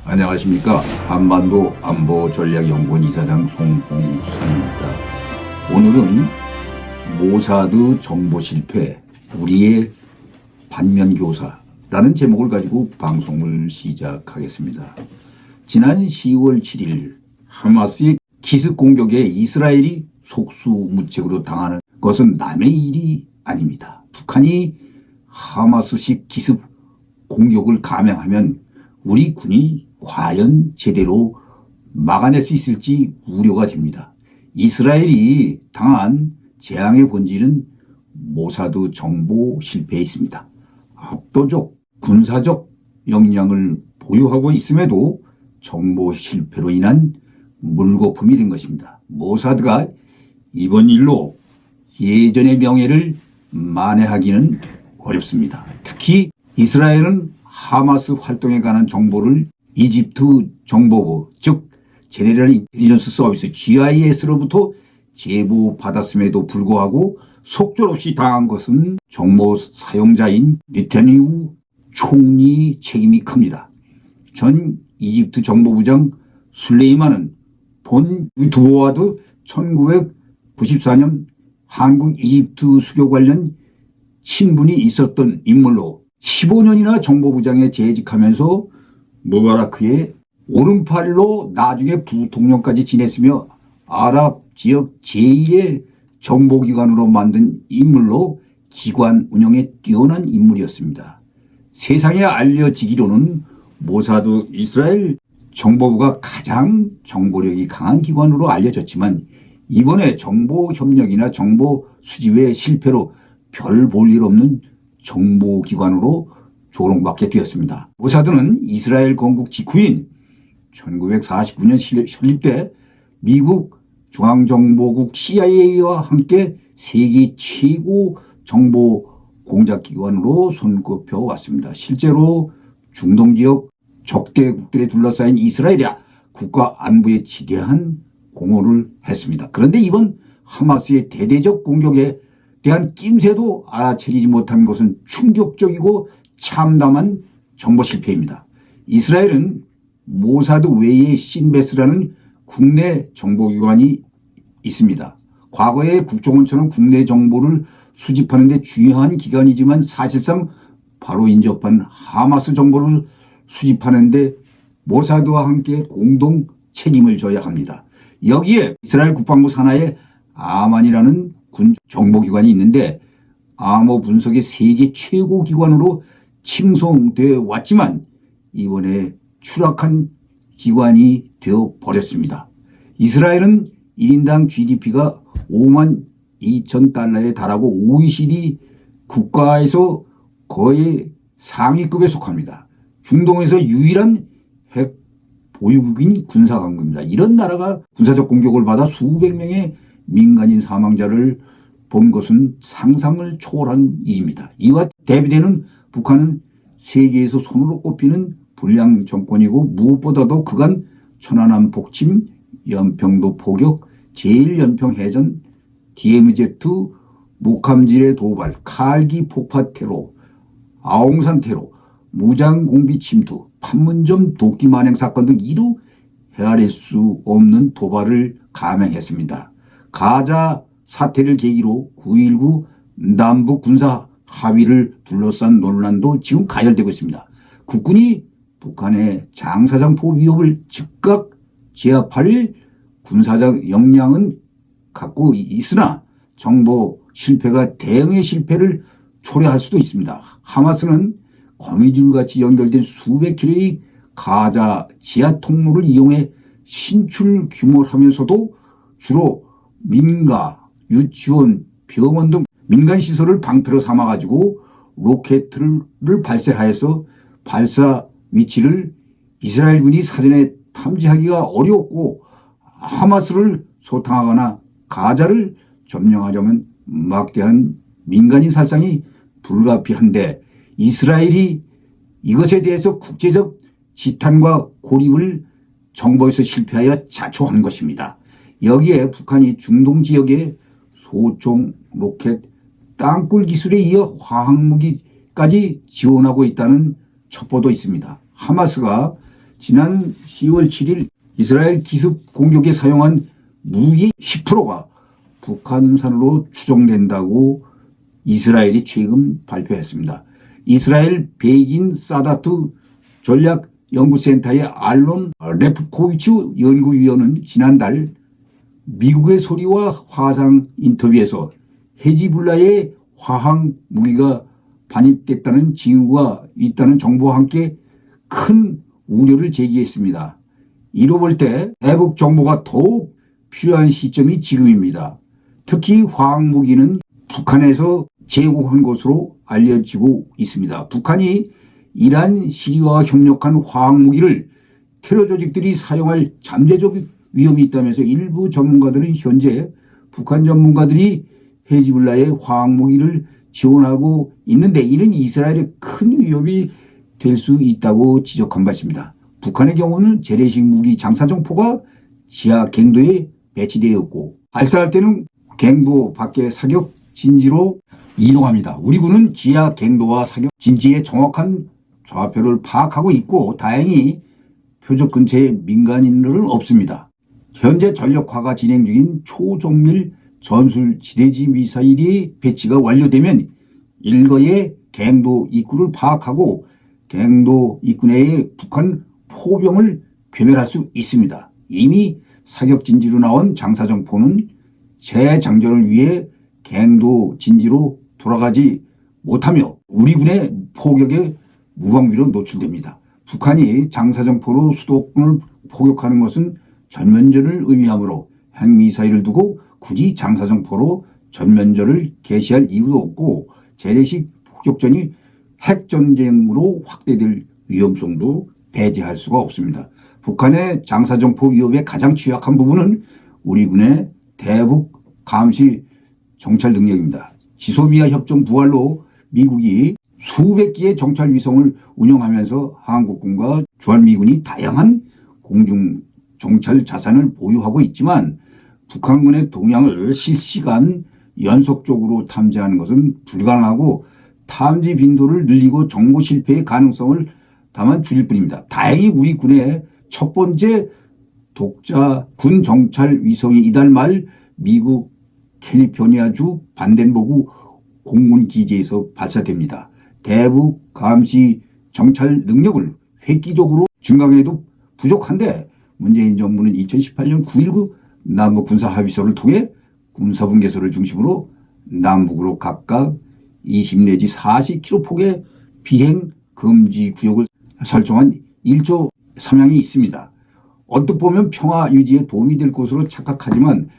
안녕하십니까. 한반도 안보전략연구원 이사장 송봉수입니다. 오늘은 모사드 정보 실패, 우리의 반면교사라는 제목을 가지고 방송을 시작하겠습니다. 지난 10월 7일 하마스의 기습 공격에 이스라엘이 속수무책으로 당하는 것은 남의 일이 아닙니다. 북한이 하마스식 기습 공격을 감행하면 우리 군이 과연 제대로 막아낼 수 있을지 우려가 됩니다. 이스라엘이 당한 재앙의 본질은 모사드 정보 실패에 있습니다. 압도적 군사적 역량을 보유하고 있음에도 정보 실패로 인한 물거품이 된 것입니다. 모사드가 이번 일로 예전의 명예를 만회하기는 어렵습니다. 특히 이스라엘은 하마스 활동에 관한 정보를 이집트 정보부, 즉 제네럴 인텔리전스 서비스 GIS로부터 제보받았음에도 불구하고 속절없이 당한 것은 정보 사용자인 네타냐후 총리 책임이 큽니다. 전 이집트 정보부장 술레이만은 본 두보와드 1994년 한국 이집트 수교 관련 친분이 있었던 인물로 15년이나 정보부장에 재직하면서 무바라크의 오른팔로 나중에 부통령까지 지냈으며 아랍 지역 제1의 정보기관으로 만든 인물로 기관 운영에 뛰어난 인물이었습니다. 세상에 알려지기로는 모사드 이스라엘 정보부가 가장 정보력이 강한 기관으로 알려졌지만 이번에 정보 협력이나 정보 수집의 실패로 별 볼 일 없는 정보기관으로 조롱받게 되었습니다. 모사드는 이스라엘 건국 직후인 1949년 설립돼 미국 중앙정보국 CIA와 함께 세계 최고 정보 공작기관으로 손꼽혀 왔습니다. 실제로 중동 지역 적대국들에 둘러싸인 이스라엘이 국가 안보에 지대한 공헌을 했습니다. 그런데 이번 하마스의 대대적 공격에 대한 낌새도 알아채리지 못한 것은 충격적이고 참담한 정보 실패입니다. 이스라엘은 모사드 외에 신베스라는 국내 정보기관이 있습니다. 과거에 국정원처럼 국내 정보를 수집하는 데 중요한 기관이지만 사실상 바로 인접한 하마스 정보를 수집하는 데 모사드와 함께 공동 책임을 져야 합니다. 여기에 이스라엘 국방부 산하에 아만이라는 군 정보기관이 있는데 암호 분석의 세계 최고 기관으로 칭송되어 왔지만 이번에 추락한 기관이 되어버렸습니다. 이스라엘은 1인당 GDP가 5만 2천 달러에 달하고 OECD 국가에서 거의 상위급에 속합니다. 중동에서 유일한 핵 보유국인 군사강국입니다. 이런 나라가 군사적 공격을 받아 수백 명의 민간인 사망자를 본 것은 상상을 초월한 일입니다. 이와 대비되는 북한은 세계에서 손으로 꼽히는 불량 정권이고 무엇보다도 그간 천안함 폭침, 연평도 포격, 제1연평해전, DMZ, 목함질의 도발, 칼기 폭파 테러, 아웅산 테러, 무장공비 침투, 판문점 도끼 만행 사건 등 이루 헤아릴 수 없는 도발을 감행했습니다. 가자 사태를 계기로 9.19 남북 군사 합의를 둘러싼 논란도 지금 가열되고 있습니다. 국군이 북한의 장사장포 위협을 즉각 제압할 군사적 역량은 갖고 있으나 정보 실패가 대응의 실패를 초래할 수도 있습니다. 하마스는 거미줄같이 연결된 수백 킬로의 가자 지하 통로를 이용해 신출 규모를 하면서도 주로 민가, 유치원, 병원 등 민간시설을 방패로 삼아가지고 로켓을 발사하여서 발사 위치를 이스라엘군이 사전에 탐지하기가 어려웠고 하마스를 소탕하거나 가자를 점령하려면 막대한 민간인 살상이 불가피한데 이스라엘이 이것에 대해서 국제적 지탄과 고립을 정보에서 실패하여 자초한 것입니다. 여기에 북한이 중동 지역에 소총, 로켓, 땅굴 기술에 이어 화학무기까지 지원하고 있다는 첩보도 있습니다. 하마스가 지난 10월 7일 이스라엘 기습 공격에 사용한 무기 10%가 북한산으로 추정된다고 이스라엘이 최근 발표했습니다. 이스라엘 베긴 사다트 전략연구센터의 알론 레프코비츠 연구위원은 지난달 미국의 소리와 화상 인터뷰에서 헤즈볼라의 화학 무기가 반입됐다는 징후가 있다는 정보와 함께 큰 우려를 제기했습니다. 이로 볼 때 대북 정보가 더욱 필요한 시점이 지금입니다. 특히 화학 무기는 북한에서 제공한 것으로 알려지고 있습니다. 북한이 이란, 시리아와 협력한 화학 무기를 테러 조직들이 사용할 잠재적 위험이 있다면서 일부 전문가들은 현재 북한 전문가들이 헤즈볼라의 화학 무기를 지원하고 있는데 이는 이스라엘의 큰 위협이 될 수 있다고 지적한 바 있습니다. 북한의 경우는 재래식 무기 장사정포가 지하 갱도에 배치되었고 발사할 때는 갱도 밖의 사격 진지로 이동합니다. 우리 군은 지하 갱도와 사격 진지의 정확한 좌표를 파악하고 있고 다행히 표적 근처에 민간인들은 없습니다. 현재 전력화가 진행 중인 초정밀 전술 지대지 미사일이 배치가 완료되면 일거의 갱도 입구를 파악하고 갱도 입구 내에 북한 포병을 괴멸할 수 있습니다. 이미 사격 진지로 나온 장사정포는 재장전을 위해 갱도 진지로 돌아가지 못하며 우리 군의 포격에 무방비로 노출됩니다. 북한이 장사정포로 수도권을 포격하는 것은 전면전을 의미하므로 핵미사일을 두고 굳이 장사정포로 전면전을 개시할 이유도 없고 재래식 포격전이 핵전쟁으로 확대될 위험성도 배제할 수가 없습니다. 북한의 장사정포 위협의 가장 취약한 부분은 우리 군의 대북 감시 정찰 능력입니다. 지소미아 협정 부활로 미국이 수백 기의 정찰 위성을 운영하면서 한국군과 주한미군이 다양한 공중 정찰 자산을 보유하고 있지만 북한군의 동향을 실시간 연속적으로 탐지하는 것은 불가능하고 탐지 빈도를 늘리고 정보 실패의 가능성을 다만 줄일 뿐입니다. 다행히 우리 군의 첫 번째 독자 군 정찰 위성이 이달 말 미국 캘리포니아주 반덴버그 공군기지에서 발사됩니다. 대북 감시 정찰 능력을 획기적으로 증강해도 부족한데 문재인 정부는 2018년 9.19 남북 군사합의서를 통해 군사분 개소를 중심으로 남북으로 각각 20 내지 40km 폭의 비행 금지 구역을 설정한 1조 성향이 있습니다. 언뜻 보면 평화 유지에 도움이 될 것으로 착각하지만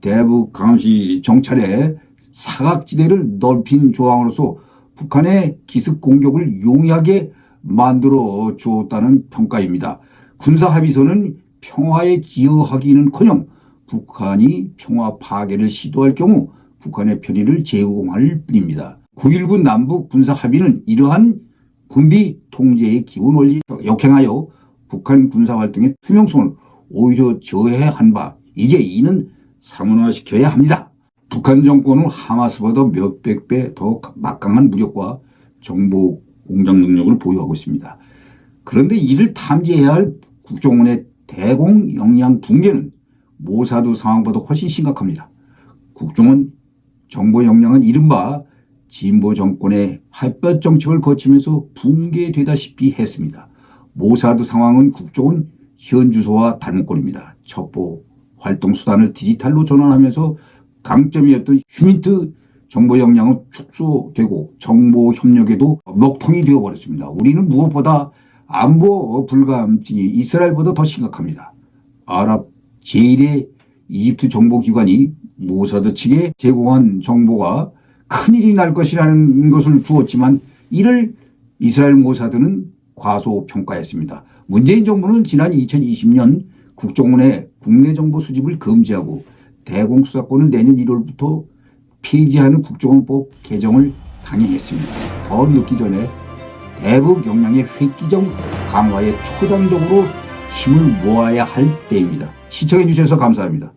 대북 감시 정찰의 사각지대를 넓힌 조항으로서 북한의 기습 공격을 용이하게 만들어 주었다는 평가입니다. 군사합의서는 평화에 기여하기는커녕 북한이 평화 파괴를 시도할 경우 북한의 편의를 제공할 뿐입니다. 9.19 남북 군사합의는 이러한 군비 통제의 기본 원리에 역행하여 북한 군사활동의 투명성을 오히려 저해한 바 이제 이는 사문화시켜야 합니다. 북한 정권은 하마스보다 몇백 배 더 막강한 무력과 정보 공작 능력을 보유하고 있습니다. 그런데 이를 탐지해야 할 국정원의 대공 역량 붕괴는 모사드 상황보다 훨씬 심각합니다. 국정원 정보 역량은 이른바 진보 정권의 햇볕 정책을 거치면서 붕괴되다시피 했습니다. 모사드 상황은 국정원 현 주소와 닮은 꼴입니다. 첩보 활동 수단을 디지털로 전환하면서 강점이었던 휴민트 정보 역량은 축소되고 정보 협력에도 먹통이 되어버렸습니다. 우리는 무엇보다 안보 불감증이 이스라엘보다 더 심각합니다. 아랍 제1의 이집트 정보기관이 모사드 측에 제공한 정보가 큰일이 날 것이라는 것을 주었지만 이를 이스라엘 모사드는 과소평가했습니다. 문재인 정부는 지난 2020년 국정원의 국내 정보 수집을 금지하고 대공수사권을 내년 1월부터 폐지하는 국정원법 개정을 강행했습니다. 더 늦기 전에 대북 역량의 획기적 강화에 초당적으로 힘을 모아야 할 때입니다. 시청해 주셔서 감사합니다.